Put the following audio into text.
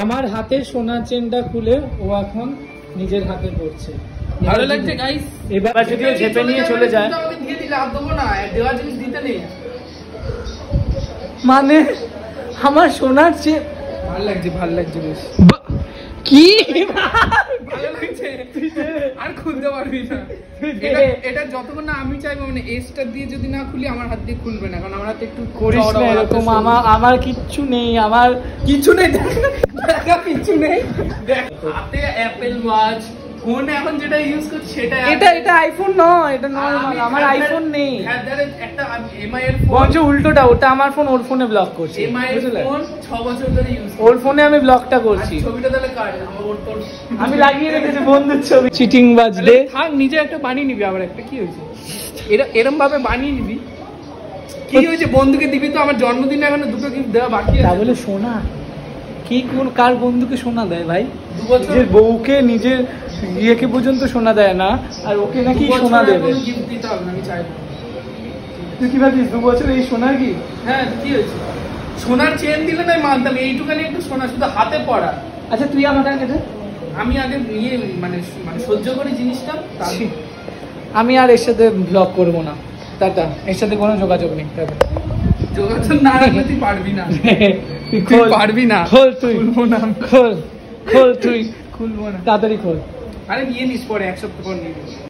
আমার হাতে সোনার চেনটা খুলে ও এখন নিজের হাতে পড়ছে। ভালো লাগছে গাইস। এবার যদি ও ঝেপে নিয়ে চলে যায়, আমাকে দিয়ে দিলে আর দেবো না, দেওয়ার জিনিস দিতে নেই। মানে আমার সোনার চেন ভালো লাগছে, ভালো লাগছে বেশ। কি ভালো লাগছে, আর খুলতে পারবি না এটা যতক্ষণ না আমি চাইবো, মানে এসটা দিয়ে যদি না খুলি আমার হাত দিয়ে খুলবে না, কারণ আমার হাতে একটু করিস না এরকম। আমার কিচ্ছু নেই, আমার কিছু নেই, দেখা কিছু নেই। হাতে অ্যাপেল ওয়াচ, ফোন এখন যেটা ইউজ করছি সেটা এটা আইফোন নয়, এটা নরমাল। আমার আইফোন নেই। একটা এমআই এর ফোন, বঞ্চ উল্টোটা, ওটা আমার ফোন ওর ফোনে ব্লক করছি। এমআই এর ফোন 6 বছর ধরে ইউজ করছি, ওর ফোনে আমি ব্লকটা করছি। ছবিটা তাহলে কাট, ওর তোর আমি লাগিয়ে রেখেছি বন্ধুর ছবি। চিটিং বাজবে। থাক, নিজে একটা বানিয়ে নিবি। আবার একটা কি হয়েছে, এরম ভাবে বানিয়ে নিবি। কি হয়েছে, বন্ধুকে দিবি তো? আমার জন্মদিনে এখনো দুটো গিফট দেওয়া বাকি আছে। তা বলে সোনা কি, কোন কার বন্ধুকে সোনা দেয় ভাই? 2 বছর নিজের বউকে, নিজের ইয়েকে পর্যন্ত সোনা দেয় না, আর ওকে নাকি সোনা দেবে? গিফট দিতে হবে না, আমি চাইবো। তুই কি ভাবিস 2 বছর এই সোনা কি? হ্যাঁ, কি হয়েছে, সোনার চেন দিলে নাই মানতাম, এইটুখানি একটু সোনা শুধু হাতে পড়া। আচ্ছা তুই আমার কাছে দে। আমি আগে নিয়ে মানে সহ্য করি জিনিসটা। আমি আর এর সাথে ব্লগ করবো না, টাটা। এর সাথে কোনো যোগাযোগ নেই, টাটা। যোগাযোগ না রাখলে তুই পারবি না, তুই পারবি না। খোল তুই, খুলবো না, খোল তুই, খুলবো না, তাড়াতাড়ি খোল। আরে নিয়ে নিস, পরে 1 সপ্তাহ পর নিয়ে নিস।